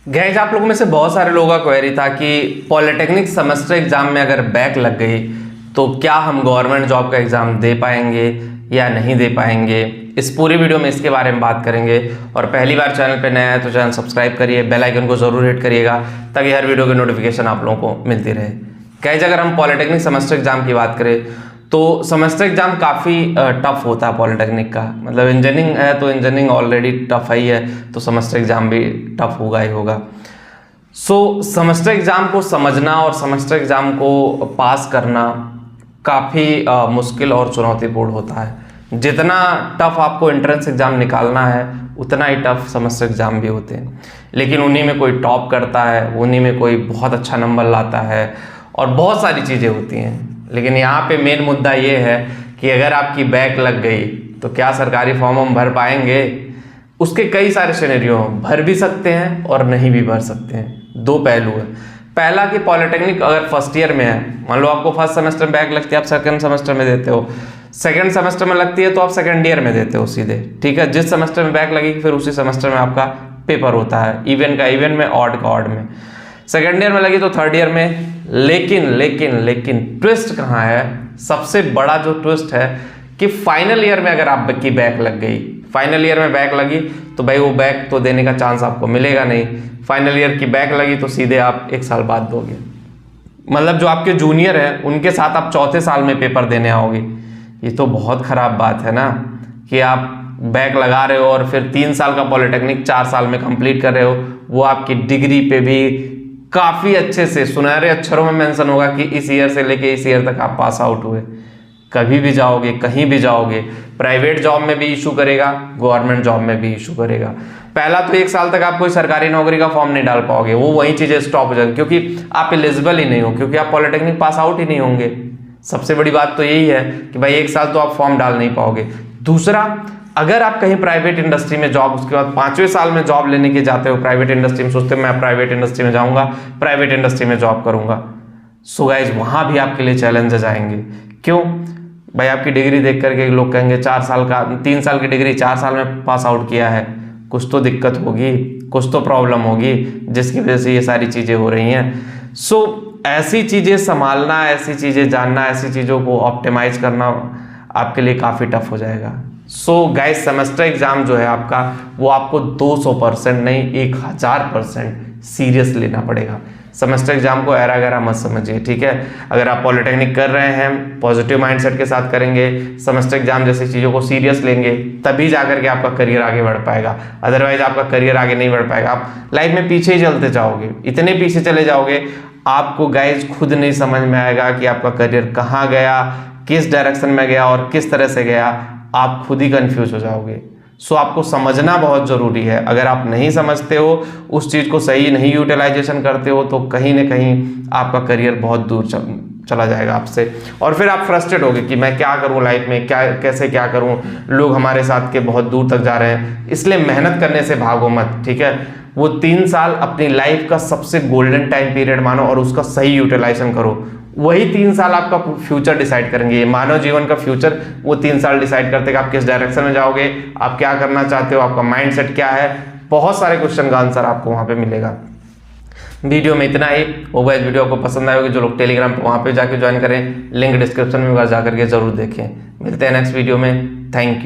Guys, आप लोगों में से बहुत सारे लोगों का क्वेरी था कि पॉलिटेक्निक सेमेस्टर एग्जाम में अगर बैक लग गई तो क्या हम गवर्नमेंट जॉब का एग्जाम दे पाएंगे या नहीं दे पाएंगे। इस पूरी वीडियो में इसके बारे में बात करेंगे। और पहली बार चैनल पे नया है तो चैनल सब्सक्राइब करिए, बेल आइकन को जरूर हिट करिएगा ताकि हर वीडियो की नोटिफिकेशन आप लोगों को मिलती रहे। गाइस, अगर हम पॉलिटेक्निक सेमेस्टर एग्जाम की बात करें तो सेमेस्टर एग्जाम काफ़ी टफ होता है पॉलिटेक्निक का। मतलब इंजीनियरिंग है तो इंजीनियरिंग ऑलरेडी टफ ही है, तो सेमेस्टर एग्जाम भी टफ होगा ही होगा। सेमेस्टर एग्जाम को समझना और सेमेस्टर एग्जाम को पास करना काफ़ी मुश्किल और चुनौतीपूर्ण होता है। जितना टफ आपको एंट्रेंस एग्जाम निकालना है उतना ही टफ सेमेस्टर एग्जाम भी होते हैं, लेकिन उन्हीं में कोई टॉप करता है, उन्हीं में कोई बहुत अच्छा नंबर लाता है और बहुत सारी चीज़ें होती हैं। लेकिन यहाँ पे मेन मुद्दा ये है कि अगर आपकी बैक लग गई तो क्या सरकारी फॉर्म हम भर पाएंगे। उसके कई सारे सिनेरियो भर भी सकते हैं और नहीं भी भर सकते हैं। दो पहलू है। पहला कि पॉलिटेक्निक अगर फर्स्ट ईयर में है, मान लो आपको फर्स्ट सेमेस्टर में बैक लगती है, आप सेकंड सेमेस्टर में देते हो, सेकंड सेमेस्टर में लगती है तो आप सेकंड ईयर में देते हो सीधे, ठीक है। जिस सेमेस्टर में बैक लगेगी फिर उसी सेमेस्टर में आपका पेपर होता है, इवन का इवन में, ऑड का ऑड में। सेकेंड ईयर में लगी तो थर्ड ईयर में। लेकिन ट्विस्ट कहाँ है? सबसे बड़ा जो ट्विस्ट है कि फाइनल ईयर में अगर आपकी बैक लग गई, फाइनल ईयर में बैक लगी तो भाई वो बैक तो देने का चांस आपको मिलेगा नहीं। फाइनल ईयर की बैक लगी तो सीधे आप 1 साल बाद दोगे। मतलब जो आपके जूनियर हैं उनके साथ आप चौथे साल में पेपर देने आओगे। ये तो बहुत खराब बात है ना कि आप बैक लगा रहे हो और फिर 3 साल का पॉलिटेक्निक 4 साल में कंप्लीट कर रहे हो। वो आपकी डिग्री पे भी काफ़ी अच्छे से सुनहरे अक्षरों में मेंशन होगा कि इस ईयर से लेके इस ईयर तक आप पास आउट हुए। कभी भी जाओगे, कहीं भी जाओगे, प्राइवेट जॉब में भी इशू करेगा, गवर्नमेंट जॉब में भी इशू करेगा। पहला तो 1 साल तक आप कोई सरकारी नौकरी का फॉर्म नहीं डाल पाओगे, वो वही चीज़ें स्टॉप हो जाएगी क्योंकि आप एलिजिबल ही नहीं हो, क्योंकि आप पॉलिटेक्निक पास आउट ही नहीं होंगे। सबसे बड़ी बात तो यही है कि भाई 1 साल तो आप फॉर्म डाल नहीं पाओगे। दूसरा, अगर आप कहीं प्राइवेट इंडस्ट्री में जॉब, उसके बाद 5वें साल में जॉब लेने के जाते हो प्राइवेट इंडस्ट्री में, सोचते हो मैं प्राइवेट इंडस्ट्री में जाऊंगा, प्राइवेट इंडस्ट्री में जॉब करूंगा, सो गाइज वहां भी आपके लिए चैलेंजेस आएंगे। क्यों भाई? आपकी डिग्री देख करके लोग कहेंगे 4 साल का, 3 साल की डिग्री 4 साल में पास आउट किया है, कुछ तो दिक्कत होगी, कुछ तो प्रॉब्लम होगी जिसकी वजह से ये सारी चीजें हो रही हैं। ऐसी चीजें संभालना, ऐसी चीजें जानना, ऐसी चीजों को ऑप्टिमाइज करना आपके लिए काफी टफ हो जाएगा। गाइस, सेमेस्टर एग्जाम जो है आपका, वो आपको 200% नहीं 1000% सीरियस लेना पड़ेगा। सेमेस्टर एग्जाम को ऐरा गैरा मत समझिए, ठीक है। अगर आप पॉलिटेक्निक कर रहे हैं, पॉजिटिव माइंडसेट के साथ करेंगे, सेमेस्टर एग्जाम जैसी चीज़ों को सीरियस लेंगे, तभी जाकर के आपका करियर आगे बढ़ पाएगा। अदरवाइज आपका करियर आगे नहीं बढ़ पाएगा, आप लाइफ में पीछे ही चलते जाओगे। इतने पीछे चले जाओगे आपको गाइज खुद नहीं समझ में आएगा कि आपका करियर कहाँ गया, किस डायरेक्शन में गया और किस तरह से गया। आप खुद ही कंफ्यूज हो जाओगे। आपको समझना बहुत ज़रूरी है। अगर आप नहीं समझते हो, उस चीज़ को सही नहीं यूटिलाइजेशन करते हो, तो कहीं ना कहीं आपका करियर बहुत दूर चला जाएगा आपसे, और फिर आप फ्रस्ट्रेट होगे कि मैं क्या करूं लाइफ में, कैसे क्या करूं, लोग हमारे साथ के बहुत दूर तक जा रहे हैं। इसलिए मेहनत करने से भागो मत, ठीक है। वो 3 साल अपनी लाइफ का सबसे गोल्डन टाइम पीरियड मानो और उसका सही यूटिलाइजेशन करो। वही 3 साल आपका फ्यूचर डिसाइड करेंगे। ये मानव जीवन का फ्यूचर वो 3 साल डिसाइड करते हैं कि आप किस डायरेक्शन में जाओगे, आप क्या करना चाहते हो, आपका माइंडसेट क्या है। बहुत सारे क्वेश्चन का आंसर आपको वहां पे मिलेगा। वीडियो में इतना ही होगा। इस वीडियो को पसंद आएगी, जो लोग टेलीग्राम पे वहां पे जाके ज्वाइन करें, लिंक डिस्क्रिप्शन में जाकर के जरूर देखें। मिलते हैं नेक्स्ट वीडियो में। Thank you.